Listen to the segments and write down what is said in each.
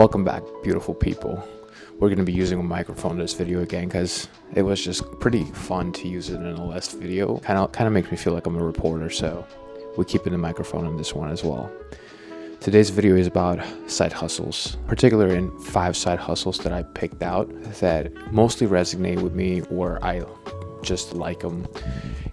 Welcome back, beautiful people. We're going to be using a microphone in this video again because it was just pretty fun to use it in the last video. Kind of makes me feel like I'm a reporter, so we're keeping the microphone on this one as well. Today's video is about side hustles, particularly in 5 side hustles that I picked out that mostly resonate with me or I just like them.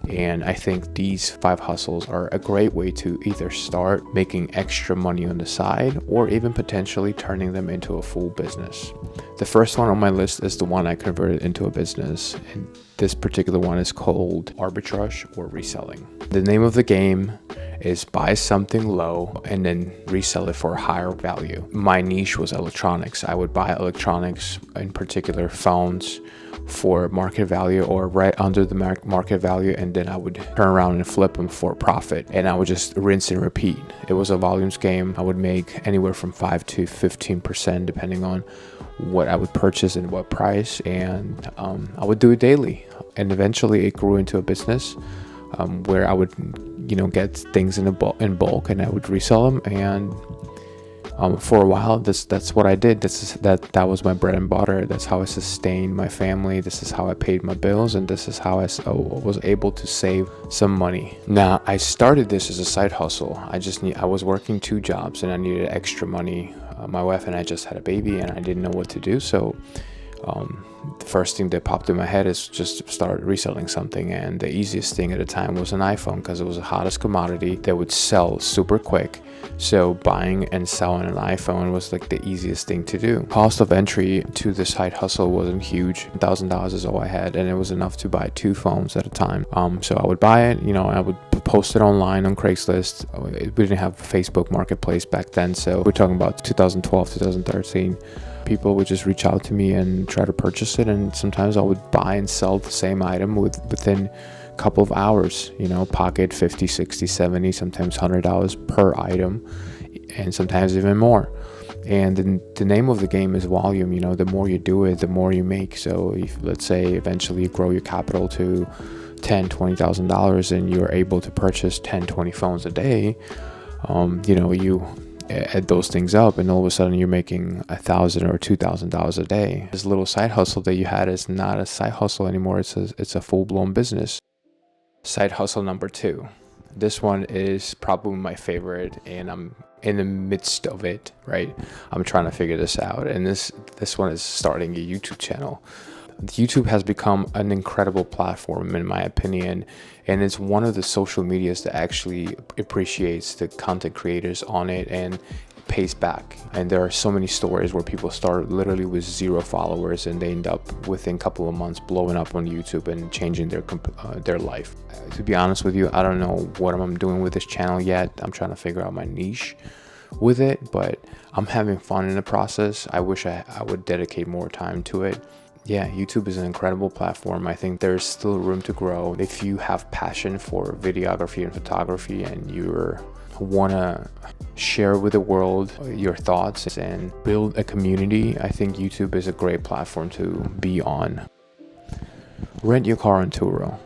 And I think these 5 hustles are a great way to either start making extra money on the side or even potentially turning them into a full business. The first one on my list is the one I converted into a business, and this particular one is called Arbitrage or reselling. The name of the game is buy something low and then resell it for a higher value. My niche was electronics. I would buy electronics, in particular phones, for market value or right under the market value, and then I would turn around and flip them for profit, and I would just rinse and repeat. It was a volumes game. I would make anywhere from 5 to 15% depending on what I would purchase and what price, and I would do it daily, and eventually it grew into a business where I would get things in bulk and I would resell them, and for a while that's what I did. That was my bread and butter. That's how I sustained my family. This is how I paid my bills, and this is how I was able to save some money. Now, I started this as a side hustle. I was working 2 jobs and I needed extra money. My wife and I just had a baby and I didn't know what to do, so the first thing that popped in my head is just start reselling something. And the easiest thing at the time was an iPhone, because it was the hottest commodity that would sell super quick. So buying and selling an iPhone was like the easiest thing to do. Cost of entry to this side hustle wasn't huge. $1,000 is all I had, and it was enough to buy 2 phones at a time. So I would buy it, I would post it online on Craigslist. We didn't have Facebook Marketplace back then, so we're talking about 2012, 2013. People would just reach out to me and try to purchase it, and sometimes I would buy and sell the same item within a couple of hours, pocket 50, 60, 70, sometimes $100 per item, and sometimes even more. And the name of the game is volume. The more you do it, the more you make. So if, let's say, eventually you grow your capital to $10,000, $20,000 and you're able to purchase 10, 20 phones a day, you add those things up, and all of a sudden you're making $1,000 or $2,000 a day. This little side hustle that you had is not a side hustle anymore. It's a full-blown business. Side hustle number 2. This one is probably my favorite, and I'm in the midst of it, right? I'm trying to figure this out, and this one is starting a YouTube channel. YouTube has become an incredible platform, in my opinion, and it's one of the social medias that actually appreciates the content creators on it and pays back. And there are so many stories where people start literally with 0 followers and they end up within a couple of months blowing up on YouTube and changing their life. To be honest with you, I don't know what I'm doing with this channel yet. I'm trying to figure out my niche with it, but I'm having fun in the process. I wish I would dedicate more time to it. Yeah, YouTube is an incredible platform. I think there's still room to grow. If you have passion for videography and photography and you want to share with the world your thoughts and build a community, I think YouTube is a great platform to be on. Rent your car on Turo.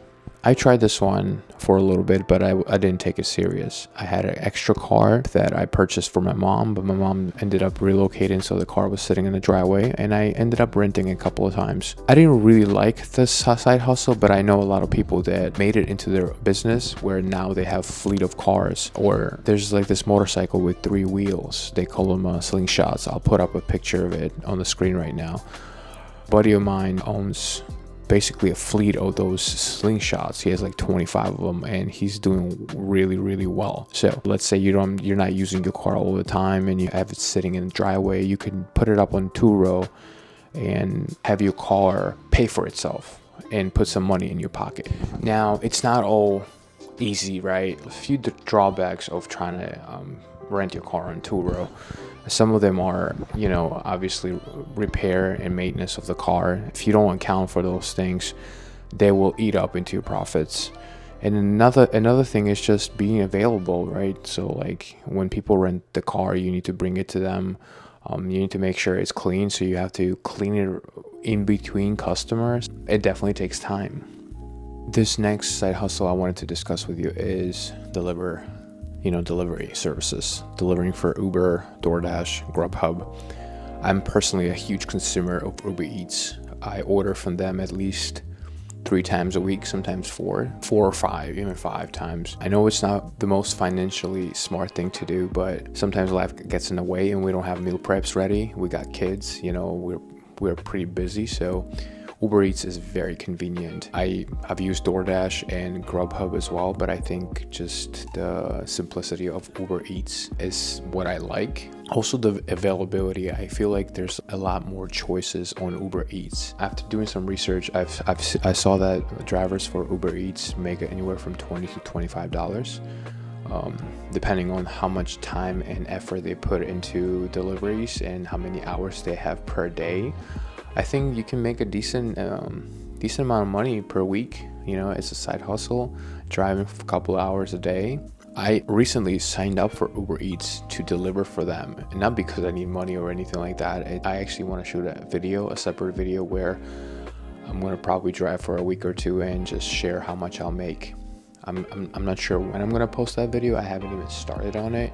I tried this one for a little bit, but I didn't take it serious. I had an extra car that I purchased for my mom, but my mom ended up relocating, so the car was sitting in the driveway, and I ended up renting a couple of times. I didn't really like this side hustle, but I know a lot of people that made it into their business where now they have fleet of cars, or there's like this motorcycle with 3 wheels. They call them slingshots. I'll put up a picture of it on the screen right now. A buddy of mine owns basically a fleet of those slingshots. He has like 25 of them, and he's doing really, really well. So let's say you're not using your car all the time and you have it sitting in the driveway. You can put it up on Turo and have your car pay for itself and put some money in your pocket. Now, it's not all easy, right? A few drawbacks of trying to rent your car on Turo. Some of them are, obviously repair and maintenance of the car. If you don't account for those things, they will eat up into your profits. And another thing is just being available, right? So like when people rent the car, you need to bring it to them. You need to make sure it's clean, so you have to clean it in between customers. It definitely takes time. This next side hustle I wanted to discuss with you is delivery services, delivering for Uber, DoorDash, Grubhub. I'm personally a huge consumer of Uber Eats. I order from them at least 3 times a week, sometimes 4 or 5, even 5 times. I know it's not the most financially smart thing to do, but sometimes life gets in the way and we don't have meal preps ready. We got kids, we're pretty busy, so Uber Eats is very convenient. I've used DoorDash and Grubhub as well, but I think just the simplicity of Uber Eats is what I like. Also the availability, I feel like there's a lot more choices on Uber Eats. After doing some research, I saw that drivers for Uber Eats make anywhere from $20 to $25, depending on how much time and effort they put into deliveries and how many hours they have per day. I think you can make a decent amount of money per week. It's a side hustle, driving for a couple hours a day. I recently signed up for Uber Eats to deliver for them, and not because I need money or anything like that. I actually want to shoot a separate video where I'm going to probably drive for a week or two and just share how much I'll make. I'm not sure when I'm going to post that video. I haven't even started on it,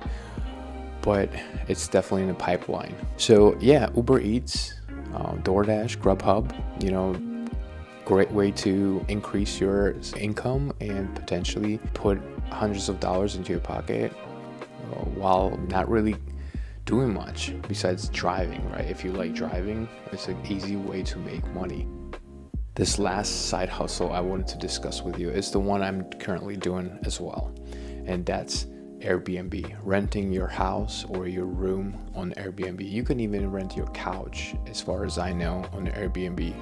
but it's definitely in the pipeline. So yeah, Uber Eats, DoorDash, Grubhub, great way to increase your income and potentially put hundreds of dollars into your pocket while not really doing much besides driving, right? If you like driving, it's an easy way to make money. This last side hustle I wanted to discuss with you is the one I'm currently doing as well, and that's Airbnb, renting your house or your room on Airbnb. You can even rent your couch, as far as I know, on Airbnb.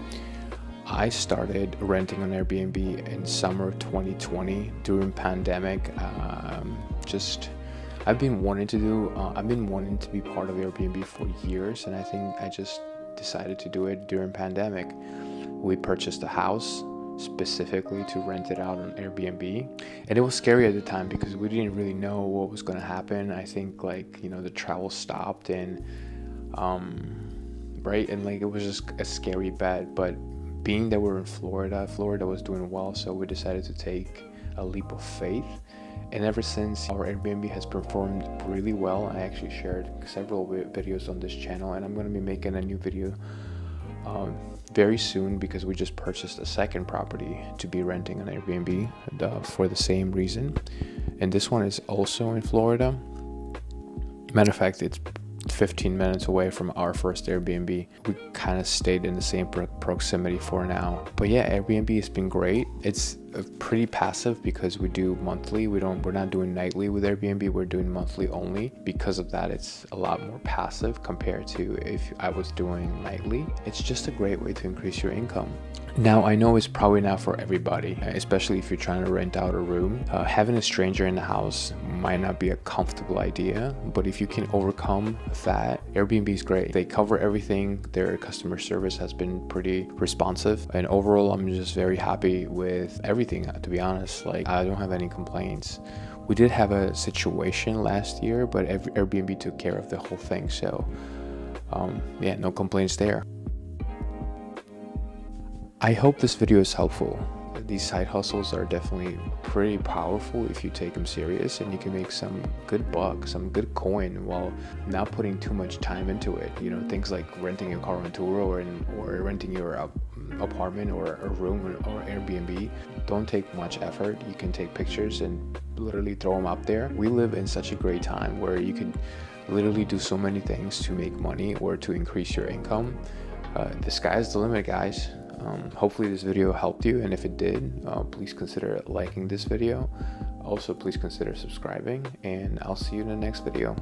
I started renting on Airbnb in summer of 2020 during pandemic. I've been wanting to be part of Airbnb for years, and I think I just decided to do it during pandemic. We purchased a house specifically to rent it out on Airbnb, and it was scary at the time because we didn't really know what was going to happen. I think the travel stopped and right, and it was just a scary bet. But being that we're in Florida was doing well, so we decided to take a leap of faith. And ever since, our Airbnb has performed really well. I actually shared several videos on this channel, and I'm going to be making a new video very soon because we just purchased a second property to be renting on Airbnb for the same reason. And this one is also in Florida. Matter of fact, it's 15 minutes away from our first Airbnb. We kind of stayed in the same proximity for now. But yeah, Airbnb has been great. It's pretty passive because we do monthly. We're not doing nightly with Airbnb. We're doing monthly only. Because of that, it's a lot more passive compared to if I was doing nightly. It's just a great way to increase your income. Now, I know it's probably not for everybody, especially if you're trying to rent out a room. Having a stranger in the house might not be a comfortable idea, but if you can overcome that, Airbnb is great. They cover everything. Their customer service has been pretty responsive, and overall, I'm just very happy with everything, to be honest. I don't have any complaints. We did have a situation last year, but Airbnb took care of the whole thing, so yeah, no complaints there. I hope this video is helpful. These side hustles are definitely pretty powerful if you take them serious, and you can make some good buck, some good coin while not putting too much time into it. Things like renting a car on tour or renting your apartment or a room or Airbnb don't take much effort. You can take pictures and literally throw them up there. We live in such a great time where you can literally do so many things to make money or to increase your income. The sky's the limit, guys. Hopefully this video helped you, and if it did, please consider liking this video. Also, please consider subscribing, and I'll see you in the next video.